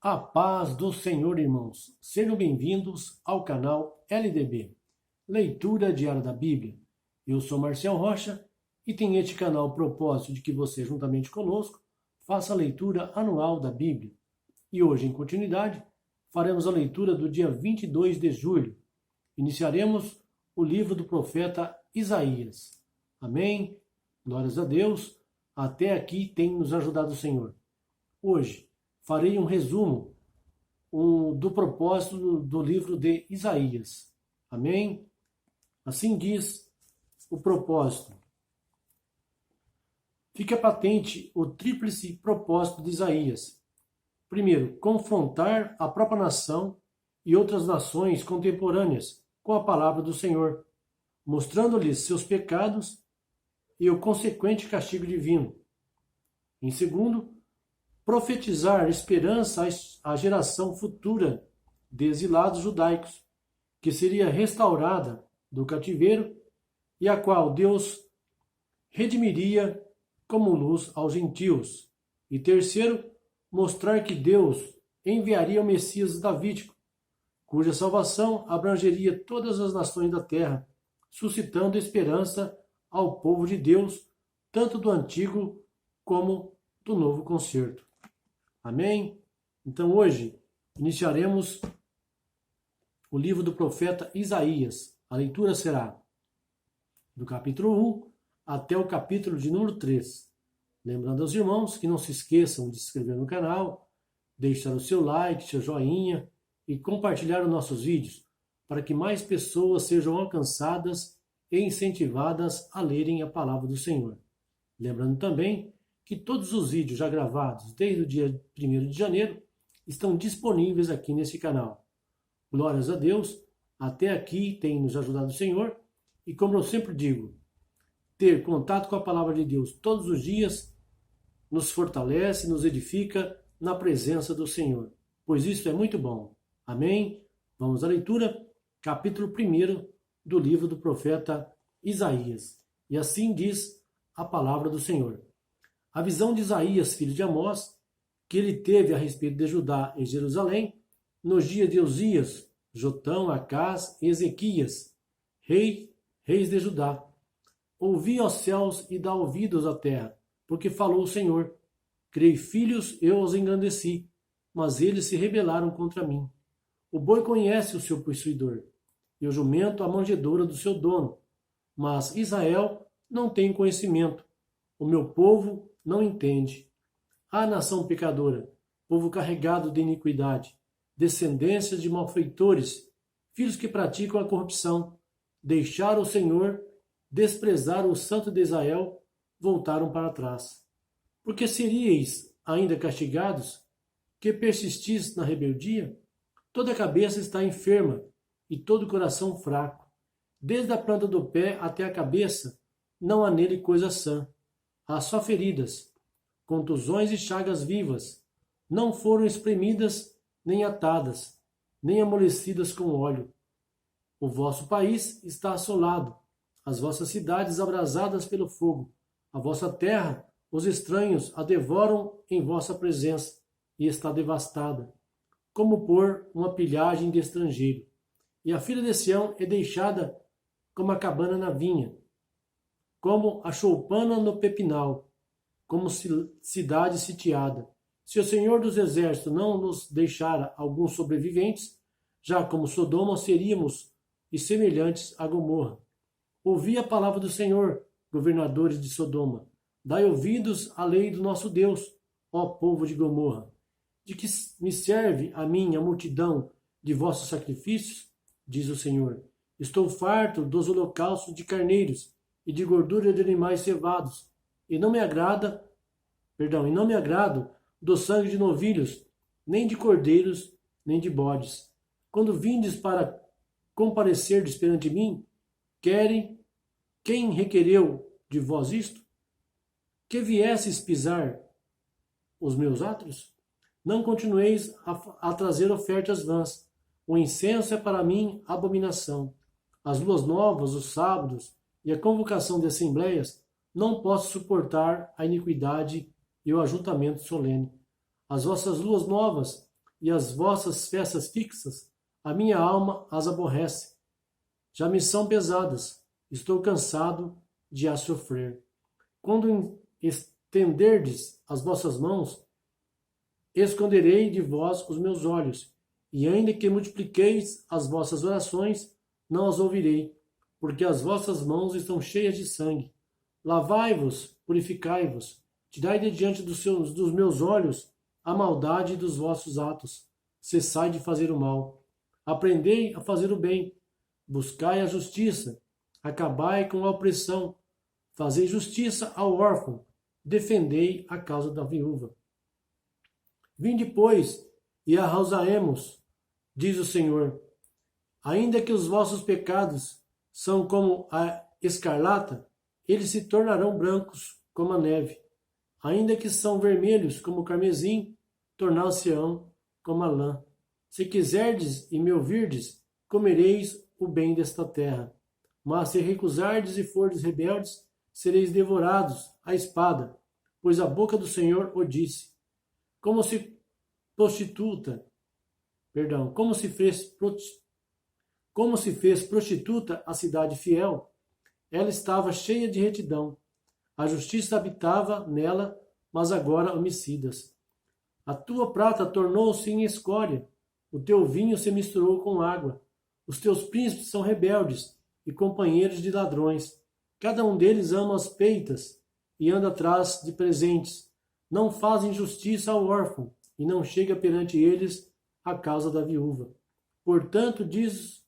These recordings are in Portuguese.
A paz do Senhor, irmãos. Sejam bem-vindos ao canal LDB, Leitura Diária da Bíblia. Eu sou Marcel Rocha e tenho este canal o propósito de que você, juntamente conosco, faça a leitura anual da Bíblia. E hoje, em continuidade, faremos a leitura do dia 22 de julho. Iniciaremos o livro do profeta Isaías. Amém? Glórias a Deus. Até aqui tem nos ajudado o Senhor. Hoje, farei um resumo do propósito do livro de Isaías. Amém? Assim diz o propósito. Fica patente o tríplice propósito de Isaías. Primeiro, confrontar a própria nação e outras nações contemporâneas com a palavra do Senhor, mostrando-lhes seus pecados e o consequente castigo divino. Em segundo, profetizar esperança à geração futura de exilados judaicos, que seria restaurada do cativeiro e a qual Deus redimiria como luz aos gentios. E terceiro, mostrar que Deus enviaria o Messias davídico, cuja salvação abrangeria todas as nações da terra, suscitando esperança ao povo de Deus, tanto do Antigo como do Novo Concerto. Amém? Então hoje iniciaremos o livro do profeta Isaías. A leitura será do capítulo 1 até o capítulo de número 3. Lembrando aos irmãos que não se esqueçam de se inscrever no canal, deixar o seu like, seu joinha e compartilhar os nossos vídeos para que mais pessoas sejam alcançadas e incentivadas a lerem a palavra do Senhor. Lembrando também que todos os vídeos já gravados desde o dia 1º de janeiro estão disponíveis aqui nesse canal. Glórias a Deus, até aqui tem nos ajudado o Senhor, e como eu sempre digo, ter contato com a palavra de Deus todos os dias nos fortalece, nos edifica na presença do Senhor, pois isso é muito bom. Amém? Vamos à leitura, capítulo 1 do livro do profeta Isaías. E assim diz a palavra do Senhor. A visão de Isaías, filho de Amós, que ele teve a respeito de Judá e Jerusalém, nos dias de Uzias, Jotão, Acás e Ezequias, reis de Judá. Ouvi, ó céus, e dá ouvidos à terra, porque falou o Senhor. Criei filhos, eu os engrandeci, mas eles se rebelaram contra mim. O boi conhece o seu possuidor, e o jumento a manjedoura do seu dono. Mas Israel não tem conhecimento. O meu povo não entende. A nação pecadora, povo carregado de iniquidade, descendências de malfeitores, filhos que praticam a corrupção, deixaram o Senhor, desprezaram o Santo de Israel, voltaram para trás. Porque seríeis ainda castigados, que persistis na rebeldia? Toda a cabeça está enferma e todo o coração fraco. Desde a planta do pé até a cabeça, não há nele coisa sã. Há só feridas, contusões e chagas vivas. Não foram espremidas, nem atadas, nem amolecidas com óleo. O vosso país está assolado, as vossas cidades abrasadas pelo fogo. A vossa terra, os estranhos a devoram em vossa presença, e está devastada, como por uma pilhagem de estrangeiro. E a filha de Sião é deixada como a cabana na vinha, como a choupana no pepinal, como cidade sitiada. Se o Senhor dos Exércitos não nos deixara alguns sobreviventes, já como Sodoma seríamos e semelhantes a Gomorra. Ouvi a palavra do Senhor, governadores de Sodoma. Dai ouvidos à lei do nosso Deus, ó povo de Gomorra. De que me serve a mim a multidão de vossos sacrifícios? Diz o Senhor. Estou farto dos holocaustos de carneiros e de gordura de animais cevados, e não me agrado do sangue de novilhos, nem de cordeiros, nem de bodes. Quando vindes para comparecerdes perante mim, quem requereu de vós isto? Que viesses pisar os meus átrios? Não continueis a trazer ofertas vãs. O incenso é para mim abominação. As luas novas, os sábados e a convocação de assembleias, não posso suportar a iniquidade e o ajuntamento solene. As vossas luas novas e as vossas festas fixas, a minha alma as aborrece. Já me são pesadas, estou cansado de as sofrer. Quando estenderdes as vossas mãos, esconderei de vós os meus olhos, e ainda que multipliqueis as vossas orações, não as ouvirei, porque as vossas mãos estão cheias de sangue. Lavai-vos, purificai-vos, tirai de diante dos meus olhos a maldade dos vossos atos. Cessai de fazer o mal. Aprendei a fazer o bem. Buscai a justiça. Acabai com a opressão. Fazei justiça ao órfão. Defendei a causa da viúva. Vinde, pois, e arrausaemos, diz o Senhor. Ainda que os vossos pecados são como a escarlata, eles se tornarão brancos como a neve. Ainda que são vermelhos como o carmesim, tornar-se-ão como a lã. Se quiserdes e me ouvirdes, comereis o bem desta terra. Mas se recusardes e fordes rebeldes, sereis devorados à espada, pois a boca do Senhor o disse. Como se fez prostituta a cidade fiel, ela estava cheia de retidão. A justiça habitava nela, mas agora homicidas. A tua prata tornou-se em escória, o teu vinho se misturou com água. Os teus príncipes são rebeldes e companheiros de ladrões. Cada um deles ama as peitas e anda atrás de presentes. Não fazem justiça ao órfão e não chega perante eles a causa da viúva. Portanto, diz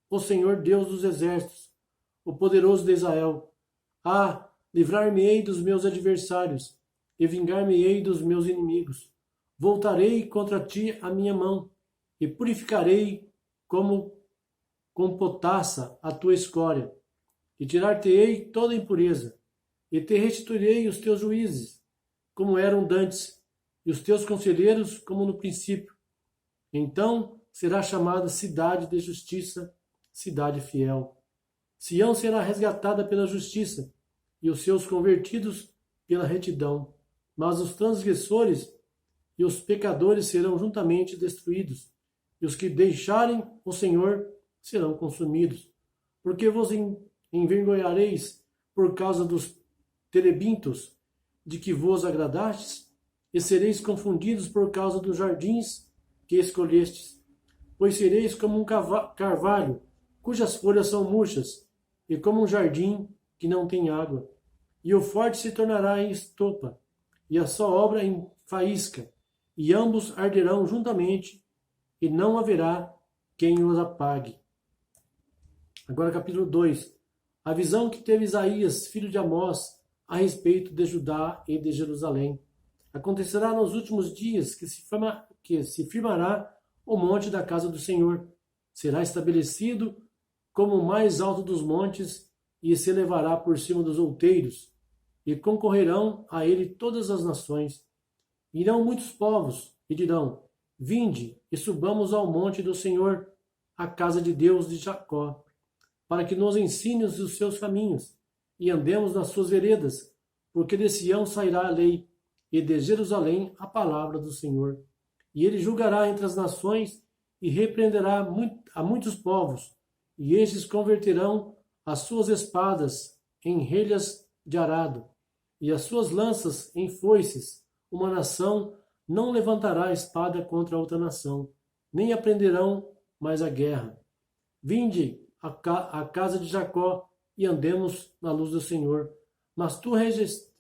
o Senhor Deus dos exércitos, o poderoso de Israel: livrar-me-ei dos meus adversários e vingar-me-ei dos meus inimigos. Voltarei contra ti a minha mão e purificarei como com potassa a tua escória, e tirar-te-ei toda impureza, e te restituirei os teus juízes, como eram dantes, e os teus conselheiros como no princípio. Então será chamada cidade de justiça, cidade fiel. Sião será resgatada pela justiça, e os seus convertidos pela retidão. Mas os transgressores e os pecadores serão juntamente destruídos, e os que deixarem o Senhor serão consumidos. Porque vos envergonhareis por causa dos terebintos de que vos agradastes, e sereis confundidos por causa dos jardins que escolhestes. Pois sereis como um carvalho, cujas folhas são murchas, e como um jardim que não tem água. E o forte se tornará em estopa, e a sua obra em faísca, e ambos arderão juntamente, e não haverá quem os apague. Agora capítulo 2. A visão que teve Isaías, filho de Amós, a respeito de Judá e de Jerusalém. Acontecerá nos últimos dias que se firmará o monte da casa do Senhor. Será estabelecido como o mais alto dos montes e se elevará por cima dos outeiros, e concorrerão a ele todas as nações. Irão muitos povos e dirão: vinde e subamos ao monte do Senhor, à casa de Deus de Jacó, para que nos ensine os seus caminhos e andemos nas suas veredas, porque de Sião sairá a lei e de Jerusalém a palavra do Senhor. E ele julgará entre as nações e repreenderá a muitos povos, e estes converterão as suas espadas em relhas de arado, e as suas lanças em foices. Uma nação não levantará espada contra outra nação, nem aprenderão mais a guerra. Vinde à casa de Jacó e andemos na luz do Senhor. Mas tu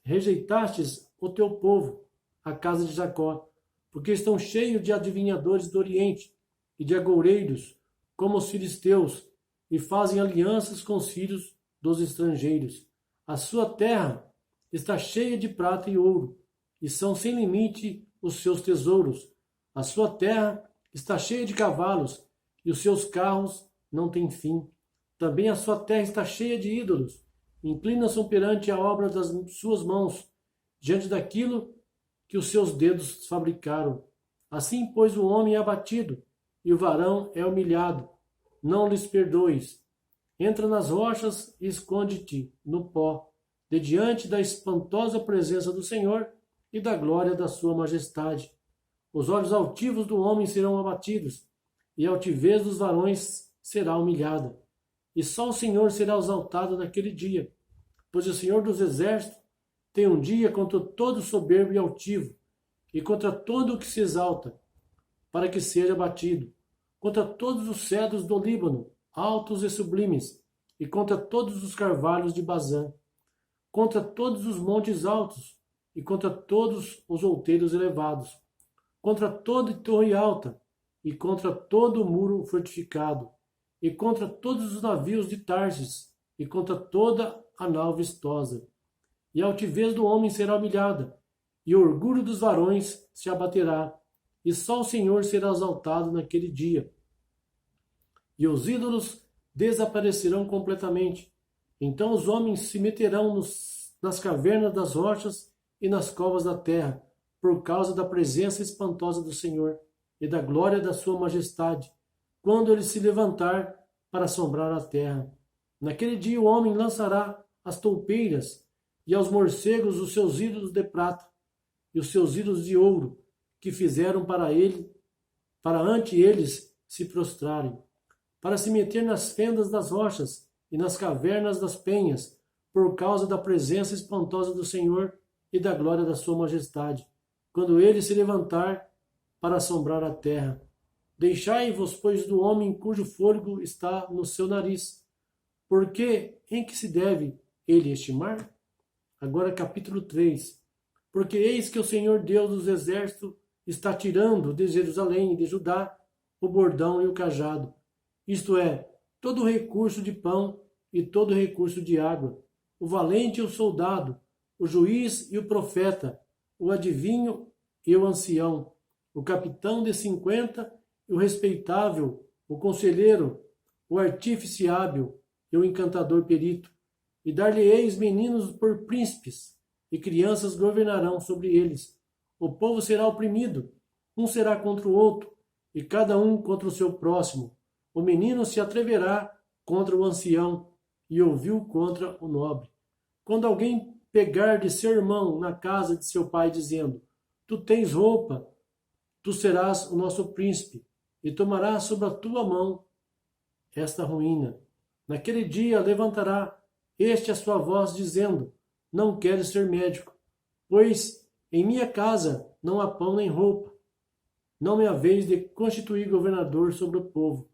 rejeitastes o teu povo, a casa de Jacó, porque estão cheios de adivinhadores do Oriente e de agoureiros, como os filisteus, e fazem alianças com os filhos dos estrangeiros. A sua terra está cheia de prata e ouro, e são sem limite os seus tesouros. A sua terra está cheia de cavalos, e os seus carros não têm fim. Também a sua terra está cheia de ídolos. Inclinam-se perante a obra das suas mãos, diante daquilo que os seus dedos fabricaram. Assim, pois, o homem é abatido, e o varão é humilhado. Não lhes perdoes. Entra nas rochas e esconde-te no pó, de diante da espantosa presença do Senhor e da glória da sua majestade. Os olhos altivos do homem serão abatidos, e a altivez dos varões será humilhada. E só o Senhor será exaltado naquele dia, pois o Senhor dos Exércitos tem um dia contra todo soberbo e altivo, e contra todo o que se exalta, para que seja abatido, contra todos os cedros do Líbano, altos e sublimes, e contra todos os carvalhos de Bazã, contra todos os montes altos, e contra todos os outeiros elevados, contra toda torre alta, e contra todo o muro fortificado, e contra todos os navios de Tarsis, e contra toda a nau vistosa. E a altivez do homem será humilhada, e o orgulho dos varões se abaterá, e só o Senhor será exaltado naquele dia. E os ídolos desaparecerão completamente. Então os homens se meterão nas cavernas das rochas e nas covas da terra, por causa da presença espantosa do Senhor e da glória da sua majestade, quando ele se levantar para assombrar a terra. Naquele dia o homem lançará as toupeiras e aos morcegos os seus ídolos de prata e os seus ídolos de ouro, que fizeram para ele, para ante eles se prostrarem, para se meter nas fendas das rochas e nas cavernas das penhas, por causa da presença espantosa do Senhor e da glória da sua majestade, quando ele se levantar para assombrar a terra. Deixai-vos, pois, do homem cujo fôlego está no seu nariz, porque em que se deve ele estimar? Agora capítulo 3. Porque eis que o Senhor Deus dos Exércitos está tirando de Jerusalém e de Judá o bordão e o cajado, isto é, todo o recurso de pão e todo o recurso de água, o valente e o soldado, o juiz e o profeta, o adivinho e o ancião, o capitão de 50 e o respeitável, o conselheiro, o artífice hábil e o encantador perito. E dar-lhe-eis meninos por príncipes, e crianças governarão sobre eles. O povo será oprimido, um será contra o outro, e cada um contra o seu próximo. O menino se atreverá contra o ancião, e ouviu contra o nobre. Quando alguém pegar de seu irmão na casa de seu pai, dizendo: Tu tens roupa, tu serás o nosso príncipe, e tomarás sobre a tua mão esta ruína. Naquele dia levantará este a sua voz, dizendo: Não quero ser médico, pois em minha casa não há pão nem roupa. Não me haveis de constituir governador sobre o povo,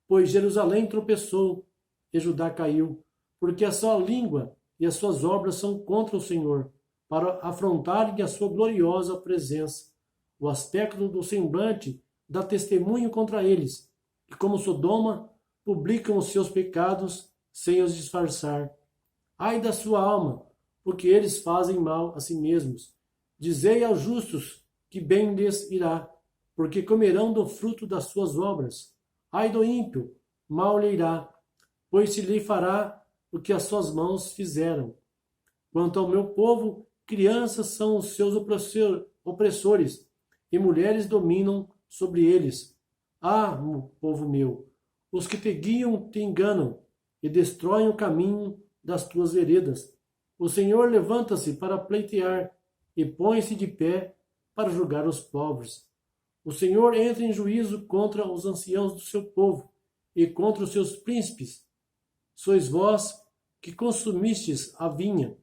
pois Jerusalém tropeçou e Judá caiu, porque a sua língua e as suas obras são contra o Senhor, para afrontarem a sua gloriosa presença. O aspecto do semblante dá testemunho contra eles, e como Sodoma, publicam os seus pecados sem os disfarçar. Ai da sua alma, porque eles fazem mal a si mesmos. Dizei aos justos que bem lhes irá, porque comerão do fruto das suas obras. Ai do ímpio, mal lhe irá, pois se lhe fará o que as suas mãos fizeram. Quanto ao meu povo, crianças são os seus opressores, e mulheres dominam sobre eles. Ah, povo meu, os que te guiam te enganam, e destroem o caminho das tuas veredas. O Senhor levanta-se para pleitear, e põe-se de pé para julgar os pobres. O Senhor entra em juízo contra os anciãos do seu povo, e contra os seus príncipes. Sois vós que consumistes a vinha,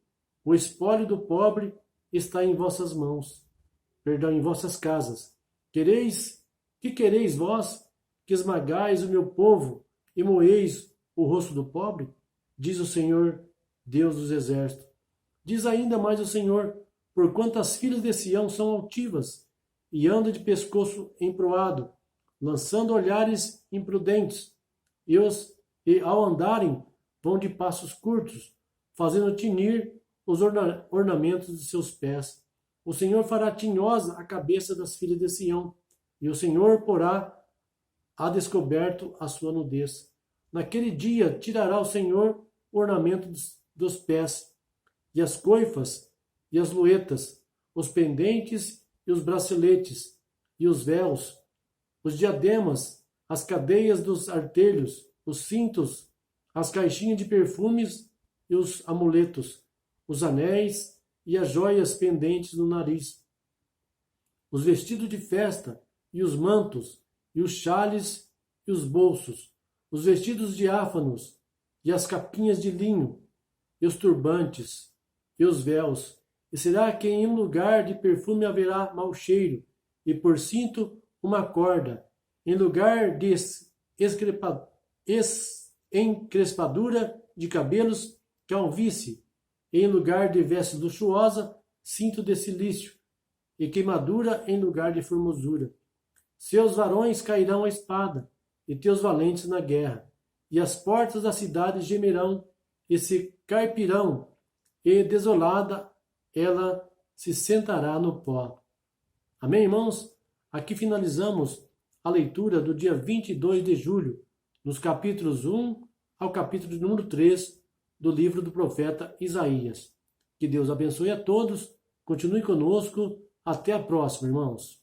o espólio do pobre está em vossas mãos, em vossas casas. Que quereis vós, que esmagais o meu povo e moeis o rosto do pobre? Diz o Senhor, Deus dos Exércitos. Diz ainda mais o Senhor: porquanto as filhas de Sião são altivas, e andam de pescoço emproado, lançando olhares imprudentes, e ao andarem vão de passos curtos, fazendo tinir os ornamentos de seus pés. O Senhor fará tinhosa a cabeça das filhas de Sião, e o Senhor porá a descoberto a sua nudez. Naquele dia tirará o Senhor o ornamento dos pés, e as coifas, e as luetas, os pendentes e os braceletes, e os véus, os diademas, as cadeias dos artelhos, os cintos, as caixinhas de perfumes e os amuletos, os anéis e as joias pendentes no nariz, os vestidos de festa, e os mantos, e os xales, e os bolsos, os vestidos diáfanos, e as capinhas de linho, e os turbantes, e os véus. E será que em um lugar de perfume haverá mau cheiro, e por cinto uma corda, em lugar de encrespadura de cabelos, calvície, e em lugar de veste luxuosa, cinto de cilício, e queimadura em lugar de formosura. Seus varões cairão à espada, e teus valentes na guerra, e as portas da cidade gemerão, e se carpirão, e desolada ela se sentará no pó. Amém, irmãos? Aqui finalizamos a leitura do dia 22 de julho, nos capítulos 1 ao capítulo número 3 do livro do profeta Isaías. Que Deus abençoe a todos, continue conosco, até a próxima, irmãos.